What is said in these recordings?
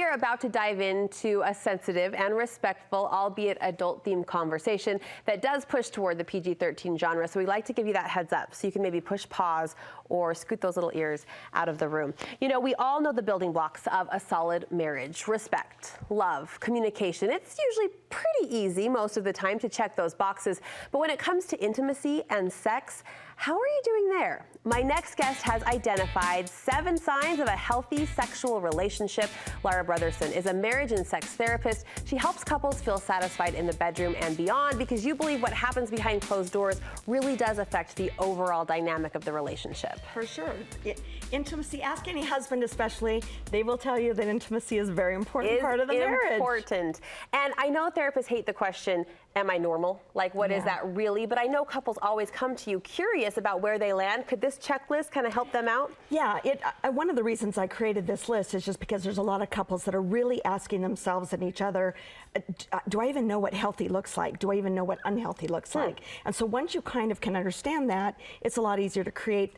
are about to dive into a sensitive and respectful, albeit adult-themed conversation that does push toward the PG-13 genre. So we like to give you that heads up so you can maybe push pause or scoot those little ears out of the room. You know, we all know the building blocks of a solid marriage: respect, love, communication. It's usually pretty easy most of the time to check those boxes. But when it comes to intimacy and sex, how are you doing there? My next guest has identified 7 signs of a healthy sexual relationship. Laura Brotherson is a marriage and sex therapist. She helps couples feel satisfied in the bedroom and beyond, because you believe what happens behind closed doors really does affect the overall dynamic of the relationship. For sure. Intimacy, ask any husband especially, they will tell you that intimacy is a very important part of the marriage. Important. And I know therapists hate the question, am I normal? Like, what is that really? But I know couples always come to you curious about where they land. Could this checklist kind of help them out? Yeah, one of the reasons I created this list is just because there's a lot of couples that are really asking themselves and each other, do I even know what healthy looks like? Do I even know what unhealthy looks like? And so once you kind of can understand that, it's a lot easier to create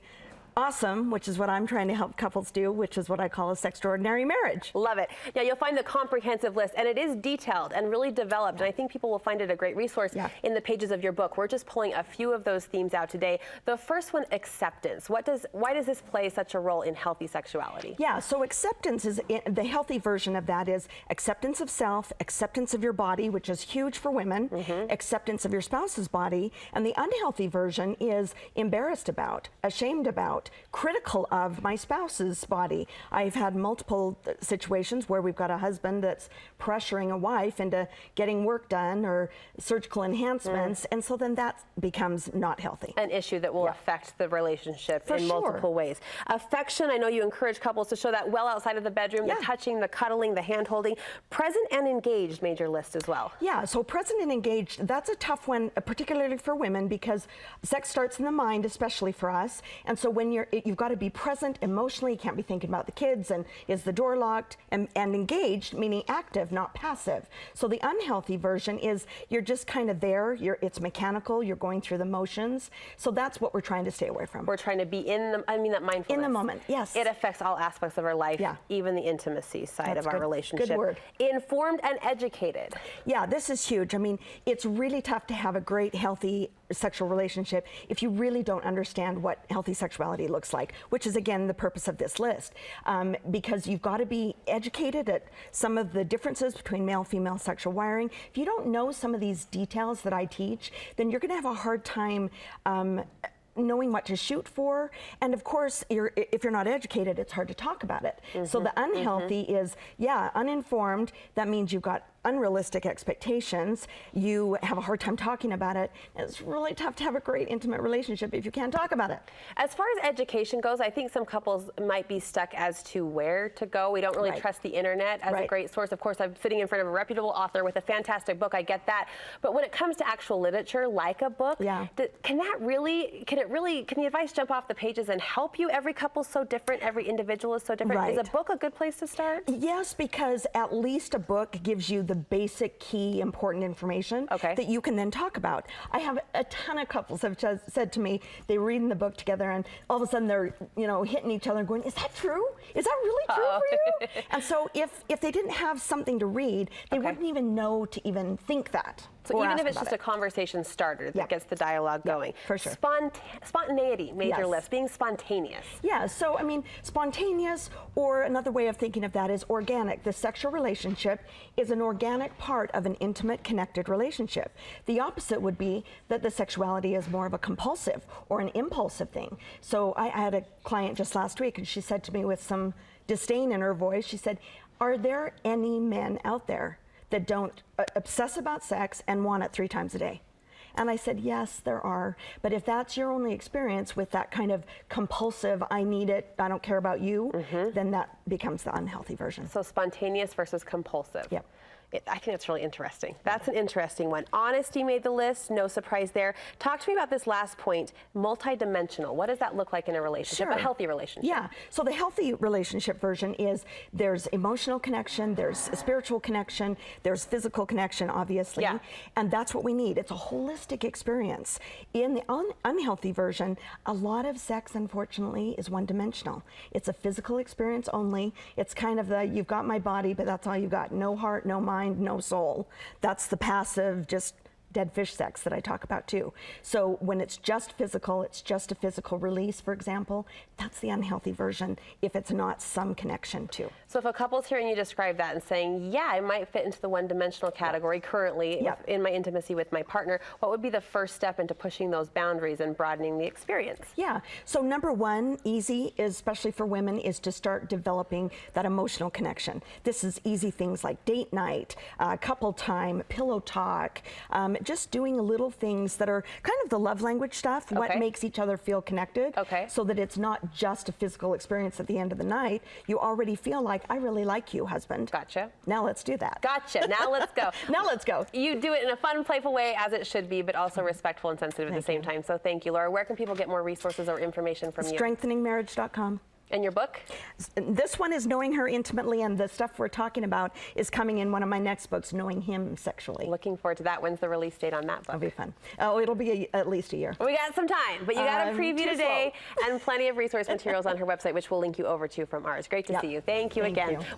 awesome, which is what I'm trying to help couples do, which is what I call a sextraordinary marriage. Love it. Yeah, you'll find the comprehensive list, and it is detailed and really developed, and I think people will find it a great resource in the pages of your book. We're just pulling a few of those themes out today. The first one, acceptance. Why does this play such a role in healthy sexuality? Yeah, so acceptance is, the healthy version of that is acceptance of self, acceptance of your body, which is huge for women, acceptance of your spouse's body, and the unhealthy version is embarrassed about, ashamed about, critical of my spouse's body. I've had multiple situations where we've got a husband that's pressuring a wife into getting work done or surgical enhancements, and so then that becomes not healthy. An issue that will affect the relationship in multiple ways. Affection, I know you encourage couples to show that well outside of the bedroom, the touching, the cuddling, the hand-holding. Present and engaged made your list as well. Yeah, so present and engaged, that's a tough one, particularly for women, because sex starts in the mind, especially for us, and so when you've got to be present emotionally. You can't be thinking about the kids and is the door locked, and engaged, meaning active, not passive. So the unhealthy version is you're just kind of there, it's mechanical, you're going through the motions. So that's what we're trying to stay away from. We're trying to be that mindfulness. In the moment, yes. It affects all aspects of our life, even the intimacy side of our relationship. Good word. Informed and educated. Yeah, this is huge. I mean, it's really tough to have a great, healthy sexual relationship if you really don't understand what healthy sexuality looks like, which is again the purpose of this list, because you've got to be educated at some of the differences between male-female sexual wiring. If you don't know some of these details that I teach, then you're going to have a hard time knowing what to shoot for, and of course if you're not educated, it's hard to talk about it. So the unhealthy is uninformed. That means you've got unrealistic expectations, you have a hard time talking about it, and it's really tough to have a great intimate relationship if you can't talk about it. As far as education goes, I think some couples might be stuck as to where to go. We don't really trust the internet as a great source. Of course, I'm sitting in front of a reputable author with a fantastic book, I get that, but when it comes to actual literature like a book, can the advice jump off the pages and help you? Every couple's so different, every individual is so different. Is a book a good place to start? Yes, because at least a book gives you the basic, key, important information that you can then talk about. I have a ton of couples have said to me, they were reading the book together and all of a sudden they're, hitting each other and going, is that true? Is that really true for you? And so if they didn't have something to read, they wouldn't even know to even think that. So even if it's just a conversation starter that gets the dialogue going. For sure. Spontaneity made your list, being spontaneous. Yeah, so I mean, spontaneous, or another way of thinking of that is organic. The sexual relationship is an organic part of an intimate, connected relationship. The opposite would be that the sexuality is more of a compulsive or an impulsive thing. So I had a client just last week, and she said to me with some disdain in her voice, she said, are there any men out there that don't obsess about sex and want it 3 times a day? And I said, yes, there are. But if that's your only experience with that kind of compulsive, I need it, I don't care about you, then that becomes the unhealthy version. So spontaneous versus compulsive. Yep. I think that's really interesting. That's an interesting one. Honesty made the list, no surprise there. Talk to me about this last point, multidimensional. What does that look like in a relationship, a healthy relationship? Yeah, so the healthy relationship version is there's emotional connection, there's spiritual connection, there's physical connection, obviously, and that's what we need. It's a holistic experience. In the unhealthy version, a lot of sex, unfortunately, is one-dimensional. It's a physical experience only. It's kind of the, you've got my body, but that's all you got. No heart, no mind, no soul. That's the passive, just dead fish sex that I talk about too. So when it's just physical, it's just a physical release, for example, that's the unhealthy version if it's not some connection too. So if a couple's hearing you describe that and saying, yeah, I might fit into the one-dimensional category currently in my intimacy with my partner, what would be the first step into pushing those boundaries and broadening the experience? Yeah, so number one, easy, especially for women, is to start developing that emotional connection. This is easy things like date night, couple time, pillow talk, just doing little things that are kind of the love language stuff, what makes each other feel connected, so that it's not just a physical experience at the end of the night. You already feel like, I really like you, husband. Gotcha. Now let's do that. Gotcha. Now let's go. Now let's go. You do it in a fun, playful way, as it should be, but also respectful and sensitive at the same time. So thank you, Laura. Where can people get more resources or information from you? StrengtheningMarriage.com. And your book? This one is Knowing Her Intimately, and the stuff we're talking about is coming in one of my next books, Knowing Him Sexually. Looking forward to that. When's the release date on that book? It'll be fun. Oh, it'll be at least a year. We got some time, but you got a preview today and plenty of resource materials on her website, which we'll link you over to from ours. Great to see you. Thank you again.